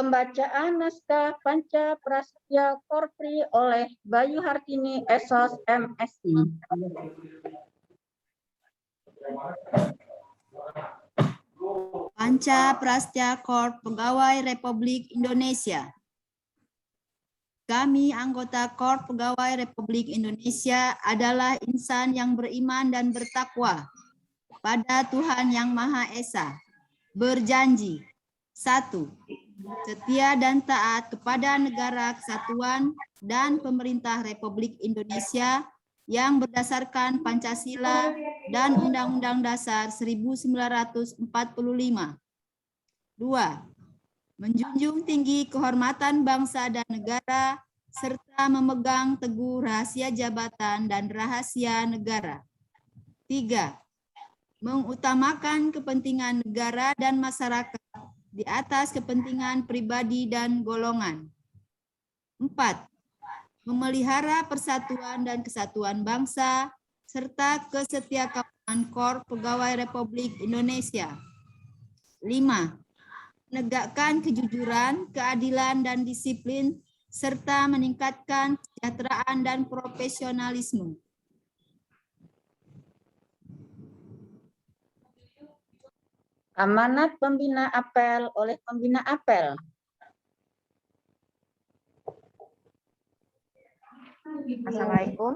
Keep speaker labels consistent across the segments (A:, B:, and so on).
A: Pembacaan naskah Panca Prasetya Korpri oleh Bayu Hartini, Esos, MSI.
B: Panca Prasetya Korp, Pegawai Republik Indonesia. Kami anggota Korp Pegawai Republik Indonesia adalah insan yang beriman dan bertakwa pada Tuhan Yang Maha Esa. Berjanji, 1. Setia dan taat kepada negara kesatuan dan pemerintah Republik Indonesia yang berdasarkan Pancasila dan Undang-Undang Dasar 1945. 2. Menjunjung tinggi kehormatan bangsa dan negara serta memegang teguh rahasia jabatan dan rahasia negara. 3. Mengutamakan kepentingan negara dan masyarakat di atas kepentingan pribadi dan golongan. 4. Memelihara persatuan dan kesatuan bangsa serta kesetiakawanan Korp Pegawai Republik Indonesia. 5. Menegakkan kejujuran, keadilan, dan disiplin serta meningkatkan kesejahteraan dan profesionalisme.
A: Amanat pembina apel oleh pembina apel.
C: Assalamualaikum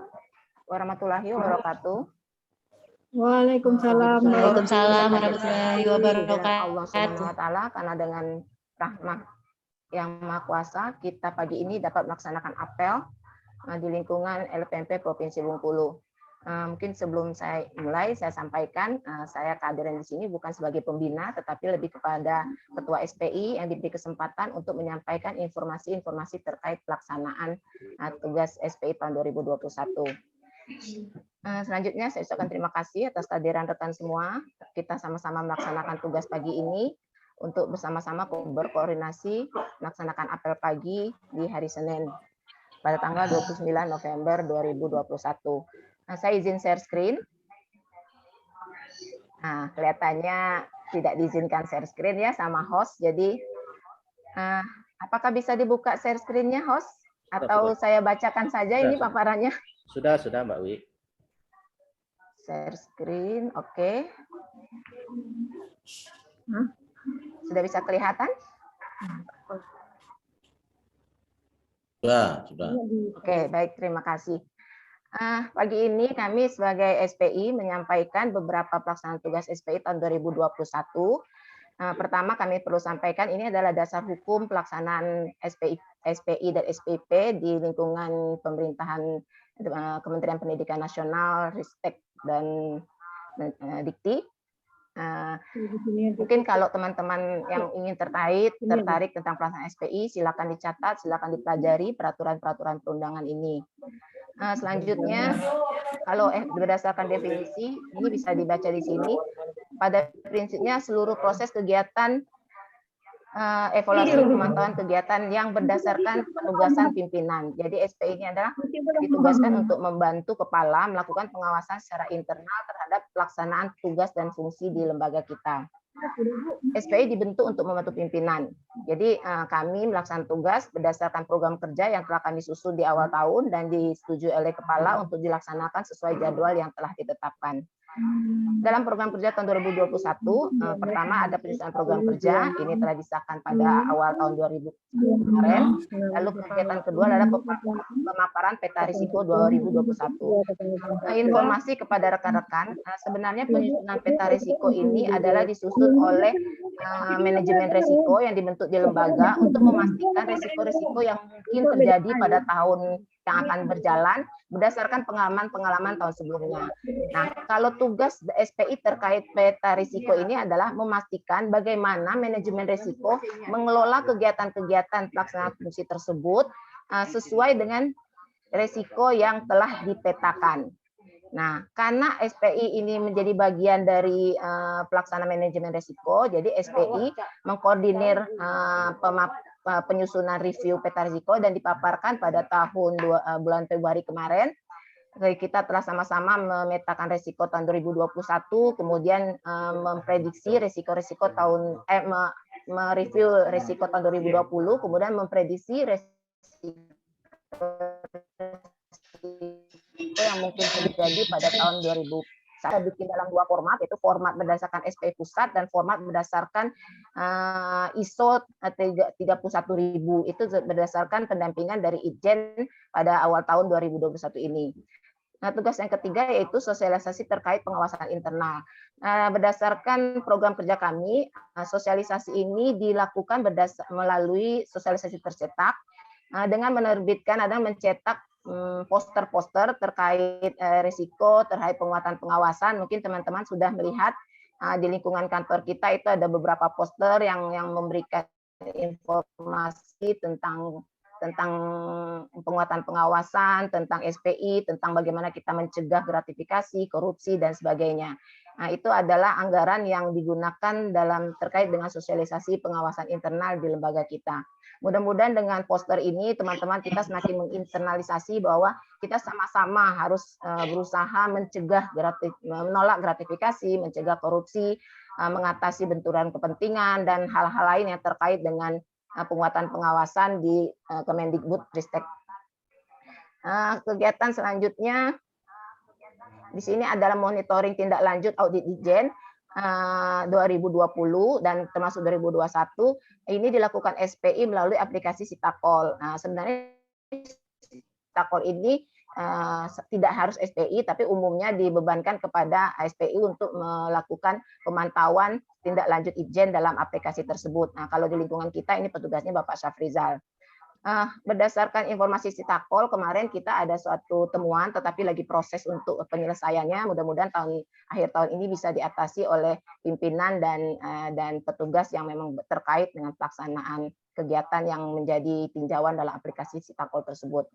C: warahmatullahi wabarakatuh.
D: Waalaikumsalam.
E: Waalaikumsalam warahmatullahi wabarakatuh.
C: Allah Subhanahu wa taala, karena dengan rahmat yang Maha Kuasa kita pagi ini dapat melaksanakan apel di lingkungan LPMP Provinsi Bengkulu. Mungkin sebelum saya mulai, saya sampaikan saya kehadiran di sini bukan sebagai pembina, tetapi lebih kepada Ketua SPI yang diberi kesempatan untuk menyampaikan informasi-informasi terkait pelaksanaan tugas SPI tahun 2021. Selanjutnya saya ucapkan terima kasih atas kehadiran rekan semua. Kita sama-sama melaksanakan tugas pagi ini untuk bersama-sama berkoordinasi melaksanakan apel pagi di hari Senin pada tanggal 29 November 2021. Saya izin share screen. Nah, kelihatannya tidak diizinkan share screen ya sama host. Jadi, apakah bisa dibuka share screen-nya host? Atau saya bacakan saja ini paparannya?
F: Sudah Mbak Wi.
C: Share screen, oke. Sudah bisa kelihatan?
F: Sudah.
C: Oke, baik, terima kasih. Pagi ini kami sebagai SPI menyampaikan beberapa pelaksanaan tugas SPI tahun 2021. Pertama kami perlu sampaikan ini adalah dasar hukum pelaksanaan SPI dan SPP di lingkungan pemerintahan Kementerian Pendidikan Nasional, Ristek dan Dikti. Mungkin kalau teman-teman yang ingin tertarik tentang pelaksanaan SPI, silakan dicatat, silakan dipelajari peraturan-peraturan perundangan ini. Selanjutnya, kalau berdasarkan definisi, ini bisa dibaca di sini. Pada prinsipnya seluruh proses kegiatan evaluasi pemantauan kegiatan yang berdasarkan penugasan pimpinan. Jadi SPI ini adalah ditugaskan untuk membantu kepala melakukan pengawasan secara internal terhadap pelaksanaan tugas dan fungsi di lembaga kita. SPI dibentuk untuk membantu pimpinan. Jadi kami melaksanakan tugas berdasarkan program kerja yang telah kami susun di awal tahun dan disetujui oleh kepala untuk dilaksanakan sesuai jadwal yang telah ditetapkan. Dalam program kerja tahun 2021, pertama ada penyusunan program kerja, ini telah disahkan pada awal tahun 2000 kemarin. Lalu kegiatan kedua adalah pemaparan peta risiko 2021. Informasi kepada rekan-rekan, sebenarnya penyusunan peta risiko ini adalah disusun oleh manajemen risiko yang dibentuk di lembaga untuk memastikan risiko-risiko yang mungkin terjadi pada tahun yang akan berjalan berdasarkan pengalaman-pengalaman tahun sebelumnya. Nah, kalau tugas SPI terkait peta risiko ini adalah memastikan bagaimana manajemen risiko mengelola kegiatan-kegiatan pelaksanaan fungsi tersebut sesuai dengan risiko yang telah dipetakan. Nah, karena SPI ini menjadi bagian dari pelaksana manajemen risiko, jadi SPI mengkoordinir penyusunan review peta risiko dan dipaparkan pada tahun bulan Februari kemarin. Kita telah sama-sama memetakan risiko tahun 2021, kemudian memprediksi risiko-risiko tahun mereview risiko tahun 2020, kemudian memprediksi risiko yang mungkin terjadi pada tahun 2000. Saya bikin dalam dua format, yaitu format berdasarkan SPI pusat dan format berdasarkan ISO 31000. Itu berdasarkan pendampingan dari Itjen pada awal tahun 2021 ini. Nah, tugas yang ketiga yaitu sosialisasi terkait pengawasan internal. Berdasarkan program kerja kami, sosialisasi ini dilakukan melalui sosialisasi tercetak dengan menerbitkan dan mencetak poster-poster terkait risiko, terkait penguatan pengawasan. Mungkin teman-teman sudah melihat di lingkungan kantor kita itu ada beberapa poster yang memberikan informasi tentang penguatan pengawasan, tentang SPI, tentang bagaimana kita mencegah gratifikasi, korupsi, dan sebagainya. Nah, itu adalah anggaran yang digunakan terkait dengan sosialisasi pengawasan internal di lembaga kita. Mudah-mudahan dengan poster ini, teman-teman kita semakin menginternalisasi bahwa kita sama-sama harus berusaha menolak gratifikasi, mencegah korupsi, mengatasi benturan kepentingan, dan hal-hal lain yang terkait dengan penguatan pengawasan di Kemendikbud-Ristek. Kegiatan selanjutnya di sini adalah monitoring tindak lanjut audit Ditjen 2020 dan termasuk 2021. Ini dilakukan SPI melalui aplikasi Sitakol. Nah, sebenarnya Sitakol ini tidak harus SPI, tapi umumnya dibebankan kepada SPI untuk melakukan pemantauan tindak lanjut Itjen dalam aplikasi tersebut. Nah, kalau di lingkungan kita ini petugasnya Bapak Syafrizal. Berdasarkan informasi Sitakol, kemarin kita ada suatu temuan, tetapi lagi proses untuk penyelesaiannya. Mudah-mudahan akhir tahun ini bisa diatasi oleh pimpinan dan petugas yang memang terkait dengan pelaksanaan kegiatan yang menjadi tinjauan dalam aplikasi Sitakol tersebut.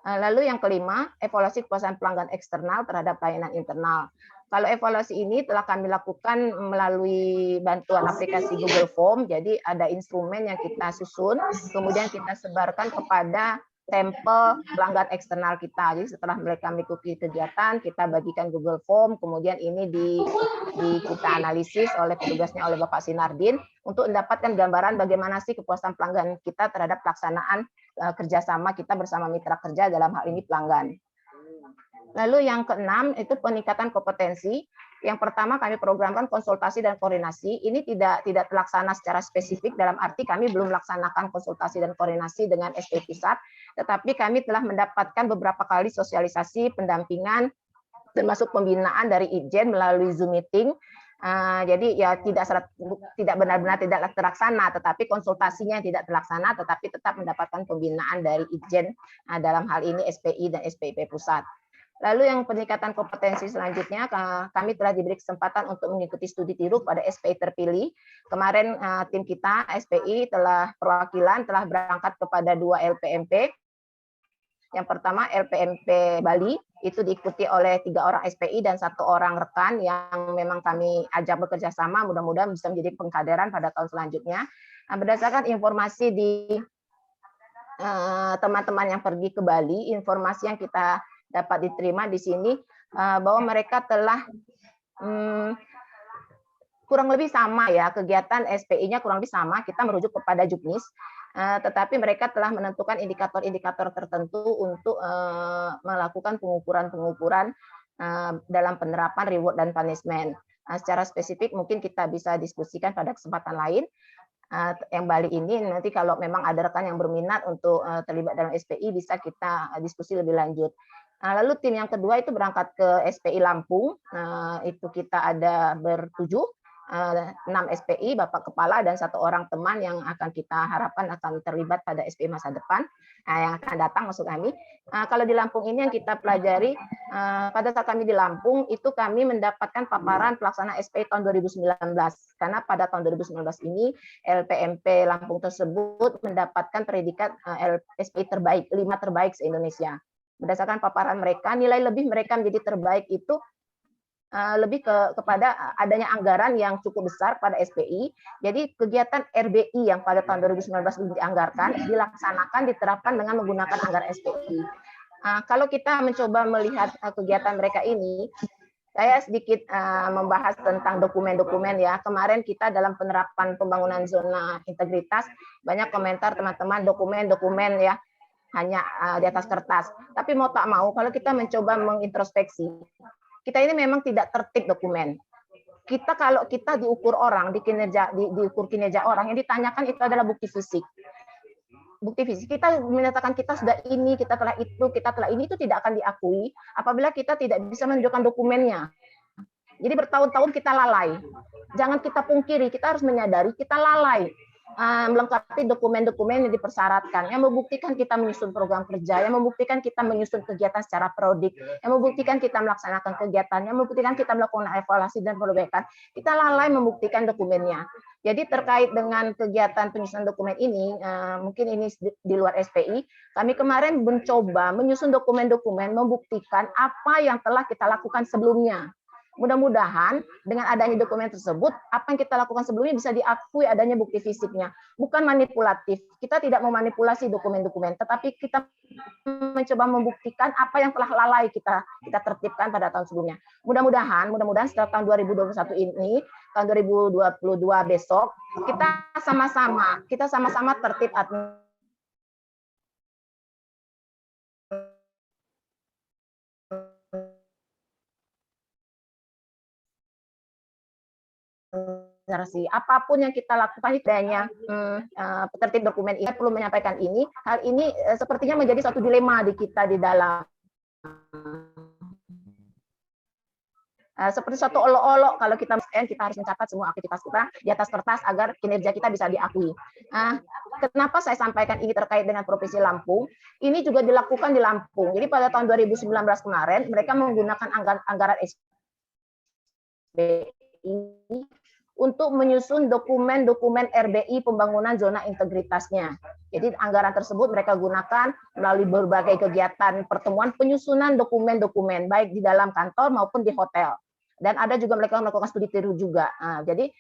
C: Lalu yang kelima, evaluasi kepuasan pelanggan eksternal terhadap layanan internal. Kalau evaluasi ini telah kami lakukan melalui bantuan aplikasi Google Form, jadi ada instrumen yang kita susun, kemudian kita sebarkan kepada sampel pelanggan eksternal kita. Jadi setelah mereka mengikuti kegiatan, kita bagikan Google Form, kemudian ini kita analisis oleh petugasnya oleh Bapak Sinardin untuk mendapatkan gambaran bagaimana sih kepuasan pelanggan kita terhadap pelaksanaan kerjasama kita bersama mitra kerja, dalam hal ini pelanggan. Lalu yang keenam itu peningkatan kompetensi. Yang pertama kami programkan konsultasi dan koordinasi. Ini tidak terlaksana secara spesifik, dalam arti kami belum melaksanakan konsultasi dan koordinasi dengan SPI pusat, tetapi kami telah mendapatkan beberapa kali sosialisasi pendampingan termasuk pembinaan dari Itjen melalui Zoom meeting. Jadi ya tidak benar-benar tidak terlaksana, tetapi konsultasinya tidak terlaksana, tetapi tetap mendapatkan pembinaan dari Itjen dalam hal ini SPI dan SPIP pusat. Lalu yang peningkatan kompetensi selanjutnya, kami telah diberi kesempatan untuk mengikuti studi tiru pada SPI terpilih. Kemarin tim kita SPI perwakilan telah berangkat kepada 2 LPMP. Yang pertama LPMP Bali, itu diikuti oleh 3 orang SPI dan 1 orang rekan yang memang kami ajak bekerja sama, mudah-mudahan bisa menjadi pengkaderan pada tahun selanjutnya. Berdasarkan informasi di teman-teman yang pergi ke Bali, informasi yang kita dapat diterima di sini bahwa mereka telah kurang lebih sama ya, kegiatan SPI-nya kurang lebih sama, kita merujuk kepada Juknis, tetapi mereka telah menentukan indikator-indikator tertentu untuk melakukan pengukuran-pengukuran dalam penerapan reward dan punishment. Secara spesifik mungkin kita bisa diskusikan pada kesempatan lain. Yang Bali ini nanti kalau memang ada rekan yang berminat untuk terlibat dalam SPI bisa kita diskusi lebih lanjut. Lalu tim yang kedua itu berangkat ke SPI Lampung, itu kita ada 6 SPI, Bapak Kepala dan 1 orang teman yang akan kita harapkan akan terlibat pada SPI masa depan yang akan datang maksud kami. Kalau di Lampung ini yang kita pelajari, pada saat kami di Lampung itu kami mendapatkan paparan pelaksana SPI tahun 2019, karena pada tahun 2019 ini LPMP Lampung tersebut mendapatkan predikat SPI terbaik, 5 terbaik se-Indonesia. Berdasarkan paparan mereka, nilai lebih mereka menjadi terbaik itu lebih kepada adanya anggaran yang cukup besar pada SPI. Jadi kegiatan RBI yang pada tahun 2019 dianggarkan, dilaksanakan, diterapkan dengan menggunakan anggaran SPI. Kalau kita mencoba melihat kegiatan mereka ini, Saya sedikit membahas tentang dokumen-dokumen ya. Kemarin kita dalam penerapan pembangunan zona integritas banyak komentar teman-teman dokumen-dokumen ya hanya di atas kertas. Tapi mau tak mau kalau kita mencoba mengintrospeksi, kita ini memang tidak tertib dokumen. Kita kalau kita diukur orang, diukur kinerja orang, yang ditanyakan itu adalah bukti fisik. Bukti fisik kita menyatakan kita sudah ini, kita telah itu, kita telah ini, itu tidak akan diakui apabila kita tidak bisa menunjukkan dokumennya. Jadi bertahun-tahun kita lalai. Jangan kita pungkiri, kita harus menyadari kita lalai melengkapi dokumen-dokumen yang dipersyaratkan, yang membuktikan kita menyusun program kerja, yang membuktikan kita menyusun kegiatan secara periodik, yang membuktikan kita melaksanakan kegiatan, yang membuktikan kita melakukan evaluasi dan perbaikan. Kita lalai membuktikan dokumennya. Jadi terkait dengan kegiatan penyusunan dokumen ini, mungkin ini di luar SPI, kami kemarin mencoba menyusun dokumen-dokumen membuktikan apa yang telah kita lakukan sebelumnya. Mudah-mudahan dengan adanya dokumen tersebut, apa yang kita lakukan sebelumnya bisa diakui adanya bukti fisiknya. Bukan manipulatif. Kita tidak memanipulasi dokumen-dokumen, tetapi kita mencoba membuktikan apa yang telah lalai kita tertibkan pada tahun sebelumnya. Mudah-mudahan setelah tahun 2021 ini, tahun 2022 besok, kita sama-sama tertib apapun yang kita lakukan adanya tertib dokumen ini perlu menyampaikan ini. Hal ini sepertinya menjadi suatu dilema di kita di dalam seperti suatu olok-olok kalau kita harus mencatat semua aktivitas kita di atas kertas agar kinerja kita bisa diakui. Kenapa saya sampaikan ini terkait dengan Provinsi Lampung? Ini juga dilakukan di Lampung. Jadi pada tahun 2019 kemarin mereka menggunakan anggaran SPI untuk menyusun dokumen-dokumen RBI pembangunan zona integritasnya. Jadi anggaran tersebut mereka gunakan melalui berbagai kegiatan pertemuan penyusunan dokumen-dokumen baik di dalam kantor maupun di hotel. Dan ada juga mereka melakukan studi tiru juga. Jadi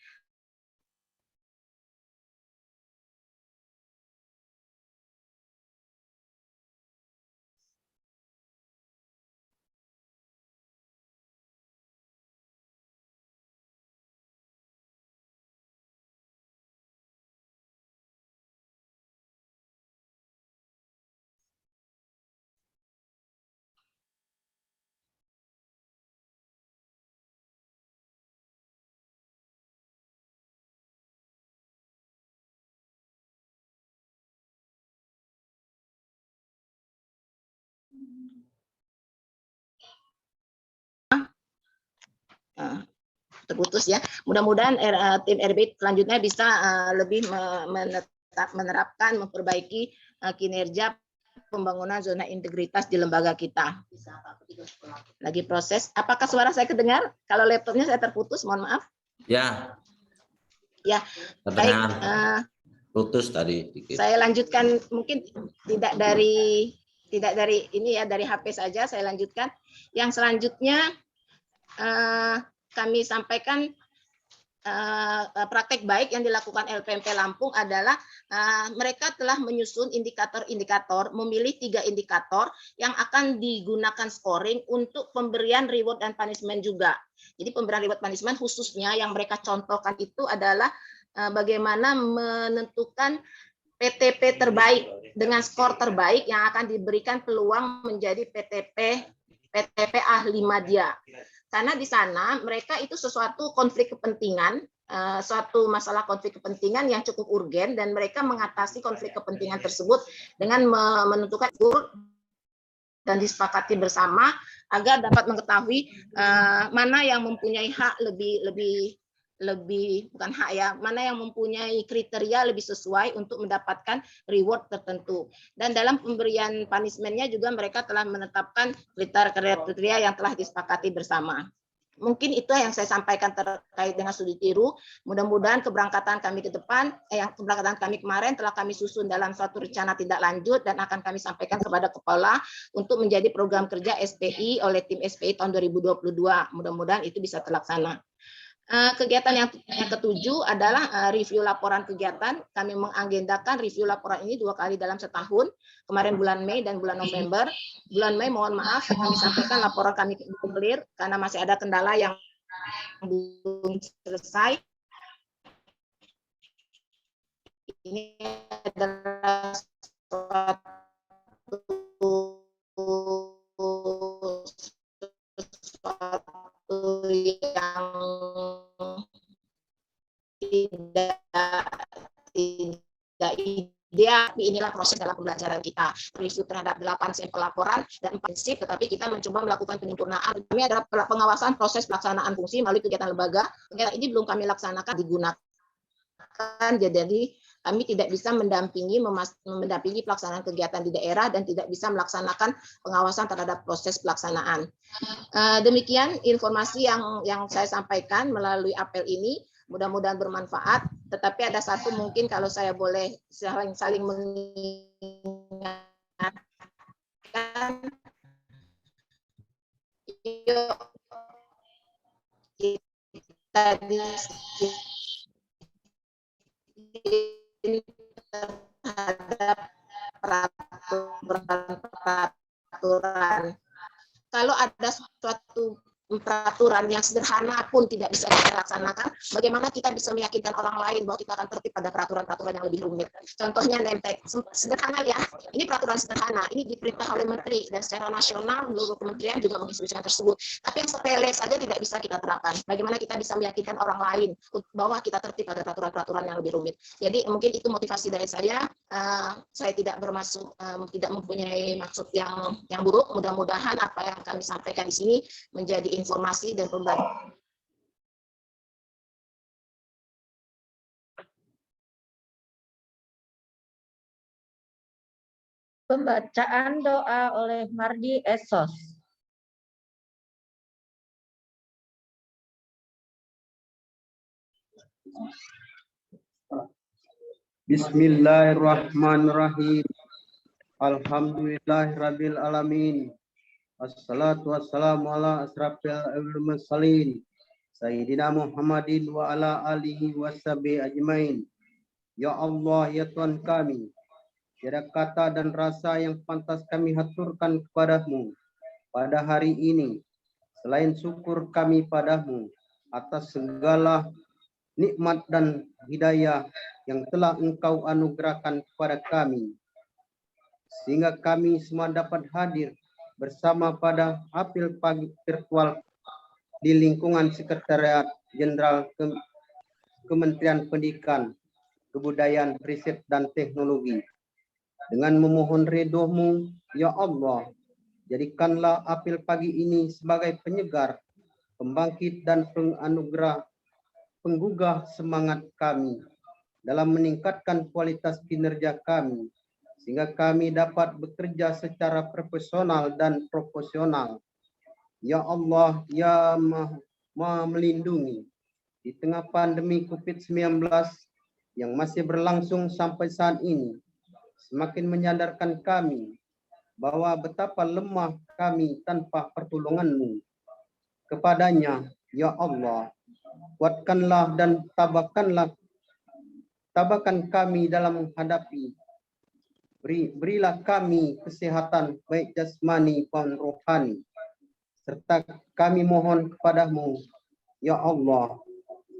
C: terputus ya. Mudah-mudahan tim RBI selanjutnya bisa lebih menerapkan, memperbaiki kinerja pembangunan zona integritas di lembaga kita. Lagi proses. Apakah suara saya kedengar? Kalau laptopnya saya terputus, mohon maaf.
D: Ya.
C: Ya.
D: Terdengar.
C: Baik.
D: Putus tadi. Dikit.
C: Saya lanjutkan mungkin tidak dari ini ya, dari HP saja saya lanjutkan. Yang selanjutnya kami sampaikan praktek baik yang dilakukan LPMP Lampung adalah mereka telah menyusun indikator-indikator, memilih 3 indikator yang akan digunakan scoring untuk pemberian reward dan punishment juga. Jadi pemberian reward punishment khususnya yang mereka contohkan itu adalah bagaimana menentukan PTP terbaik dengan skor terbaik yang akan diberikan peluang menjadi PTP ahli madya. Karena di sana mereka itu sesuatu konflik kepentingan, suatu masalah konflik kepentingan yang cukup urgen, dan mereka mengatasi konflik kepentingan tersebut dengan menentukan dan disepakati bersama agar dapat mengetahui mana yang mempunyai hak lebih bukan hak ya, mana yang mempunyai kriteria lebih sesuai untuk mendapatkan reward tertentu. Dan dalam pemberian punishment-nya juga mereka telah menetapkan kriteria yang telah disepakati bersama. Mungkin itu yang saya sampaikan terkait dengan studi tiru. Mudah-mudahan keberangkatan kami ke depan, keberangkatan kami kemarin telah kami susun dalam suatu rencana tindak lanjut dan akan kami sampaikan kepada kepala untuk menjadi program kerja SPI oleh tim SPI tahun 2022. Mudah-mudahan itu bisa terlaksana. Kegiatan yang ketujuh adalah review laporan kegiatan. Kami mengagendakan review laporan ini 2 kali dalam setahun. Kemarin bulan Mei dan bulan November. Bulan Mei mohon maaf kami sampaikan laporan kami clear karena masih ada kendala yang belum selesai. Ini adalah sesuatu yang tidak ideal, tapi inilah proses dalam pembelajaran kita. Review terhadap 8 sampel laporan dan 4 prinsip, tetapi kita mencoba melakukan penyempurnaan. Kami adalah pengawasan proses pelaksanaan fungsi melalui kegiatan lembaga. Kegiatan ini belum kami laksanakan digunakan, jadi kami tidak bisa mendampingi pelaksanaan kegiatan di daerah dan tidak bisa melaksanakan pengawasan terhadap proses pelaksanaan. Demikian informasi yang saya sampaikan melalui apel ini. Mudah-mudahan bermanfaat. Tetapi ada satu mungkin kalau saya boleh saling mengingatkan. Yuk kita terhadap peraturan. Kalau ada suatu peraturan yang sederhana pun tidak bisa kita laksanakan, bagaimana kita bisa meyakinkan orang lain bahwa kita akan tertib pada peraturan-peraturan yang lebih rumit. Contohnya nemtek, sederhana ya, ini peraturan sederhana, ini diperintah oleh menteri, dan secara nasional seluruh kementerian juga menginstruksikan tersebut. Tapi yang sepele saja tidak bisa kita terapkan. Bagaimana kita bisa meyakinkan orang lain bahwa kita tertib pada peraturan-peraturan yang lebih rumit. Jadi mungkin itu motivasi dari saya. Saya tidak bermaksud, tidak mempunyai maksud yang buruk. Mudah-mudahan apa yang kami sampaikan di sini menjadi informasi dan pembelajaran.
A: Pembacaan doa oleh Mardi Esos.
F: Bismillahirrahmanirrahim. Alhamdulillahirabbil alamin. Assalatu wassalamu ala asrafil mursalin Sayyidina Muhammadin wa ala alihi washabihi ajmain. Ya Allah, ya Tuhan kami, tiada kata dan rasa yang pantas kami haturkan kepadamu pada hari ini selain syukur kami padamu atas segala nikmat dan hidayah yang telah Engkau anugerahkan kepada kami, sehingga kami semua dapat hadir bersama pada apel pagi virtual di lingkungan Sekretariat Jenderal Kementerian Pendidikan, Kebudayaan, Riset, dan Teknologi. Dengan memohon ridho-Mu, ya Allah, jadikanlah apel pagi ini sebagai penyegar, pembangkit, dan penggugah semangat kami dalam meningkatkan kualitas kinerja kami, sehingga kami dapat bekerja secara profesional dan proporsional. Ya Allah, ya Maha melindungi di tengah pandemi COVID-19 yang masih berlangsung sampai saat ini, semakin menyadarkan kami bahwa betapa lemah kami tanpa pertolongan-Mu. Kepadanya, ya Allah, kuatkanlah dan tabahkan kami dalam menghadapi. Berilah kami kesehatan baik jasmani maupun rohani, serta kami mohon kepadamu, ya Allah,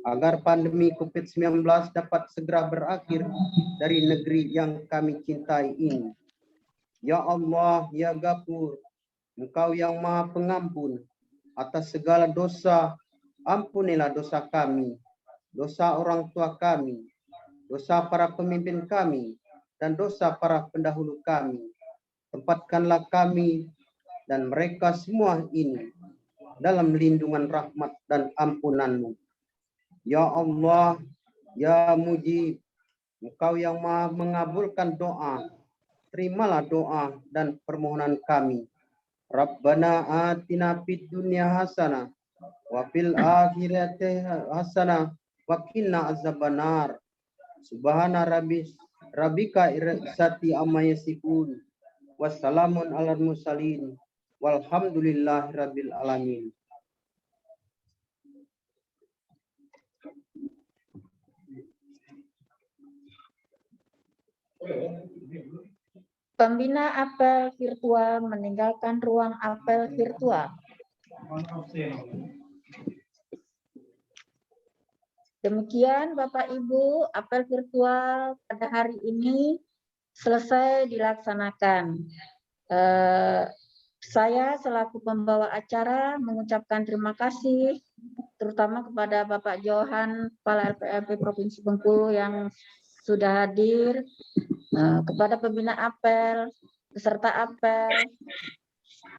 F: agar pandemi COVID-19 dapat segera berakhir dari negeri yang kami cintai ini. Ya Allah, ya Ghafur, Engkau yang Maha Pengampun atas segala dosa, ampunilah dosa kami, dosa orang tua kami, dosa para pemimpin kami, dan dosa para pendahulu kami. Tempatkanlah kami dan mereka semua ini dalam lindungan rahmat dan ampunan-Mu. Ya Allah, ya Mujib, Engkau yang Maha mengabulkan doa, terimalah doa dan permohonan kami. Rabbana atina fid dunya hasanah wa fil akhirati hasanah wa qina azabannar. Subhana rabbika izzati amma yasifun. Wassalamun alal mursalin. Walhamdulillahirabbil alamin.
A: Pembina apel virtual meninggalkan ruang apel virtual. Demikian Bapak Ibu, apel virtual pada hari ini selesai dilaksanakan. Saya selaku pembawa acara mengucapkan terima kasih terutama kepada Bapak Johan, Kepala LPMP Provinsi Bengkulu yang sudah hadir, kepada pembina apel, peserta apel,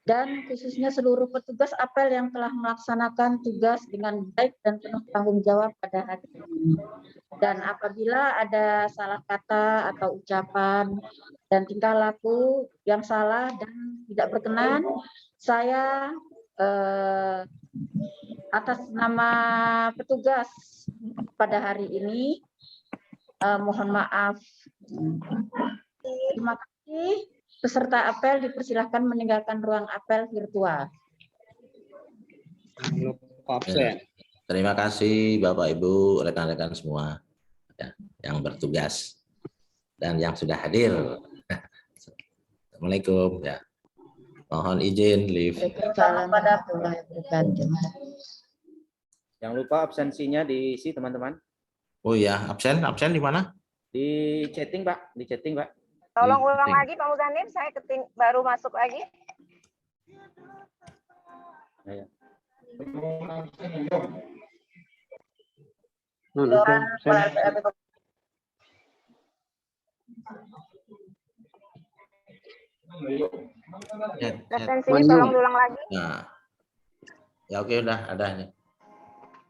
A: dan khususnya seluruh petugas apel yang telah melaksanakan tugas dengan baik dan penuh tanggung jawab pada hari ini. Dan apabila ada salah kata atau ucapan dan tingkah laku yang salah dan tidak berkenan, saya atas nama petugas pada hari ini mohon maaf. Terima kasih. Peserta apel dipersilahkan meninggalkan ruang apel virtual.
F: Absen.
D: Terima kasih Bapak Ibu, rekan-rekan semua ya, yang bertugas dan yang sudah hadir. Assalamualaikum ya. Mohon izin live.
A: Waalaikumsalam warahmatullahi wabarakatuh.
G: Jangan lupa absensinya diisi teman-teman.
D: Oh ya, absen di mana?
G: Di chatting Pak, di chatting Pak.
C: Tolong
D: Di
C: ulang
D: chatting.
C: lagi Pak Muzanif, saya baru masuk lagi.
G: Ya.
C: Absensinya tolong diulang lagi.
D: Nah, ya oke udah ada ini.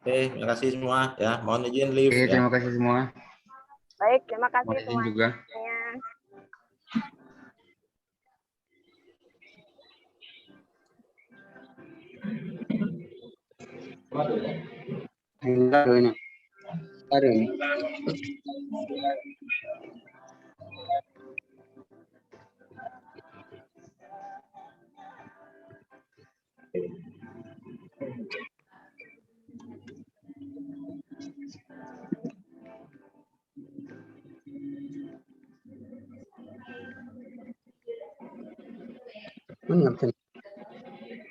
D: Oke, terima kasih semua ya. Mohon izin live.
H: Oke,
D: Ya.
H: terima kasih semua.
C: Baik, terima kasih
H: Mohon izin juga.
C: semuanya.
F: Enggak ini. Ada ini. Mana absen?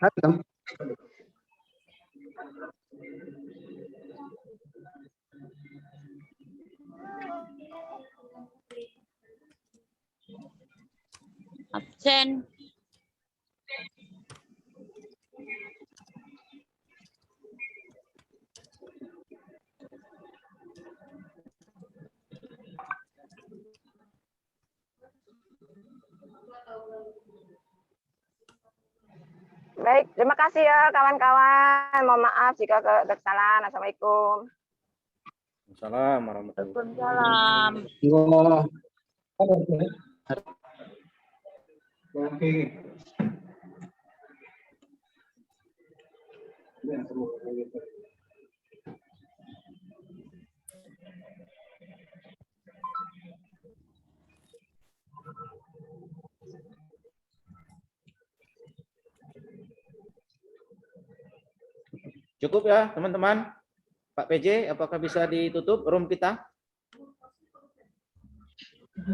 F: Ada.
E: Absen.
C: Baik, terima kasih ya kawan-kawan. Mohon maaf jika ada kesalahan. Assalamualaikum.
G: Assalamualaikum warahmatullahi
E: Waalaikumsalam.
G: Cukup ya teman-teman. Pak PJ, apakah bisa ditutup room kita?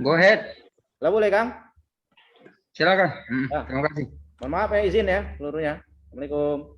H: Go ahead.
G: Lah boleh Kang?
H: Silakan.
G: Ya.
H: Terima kasih.
G: Mohon maaf ya izin ya seluruhnya. Assalamualaikum.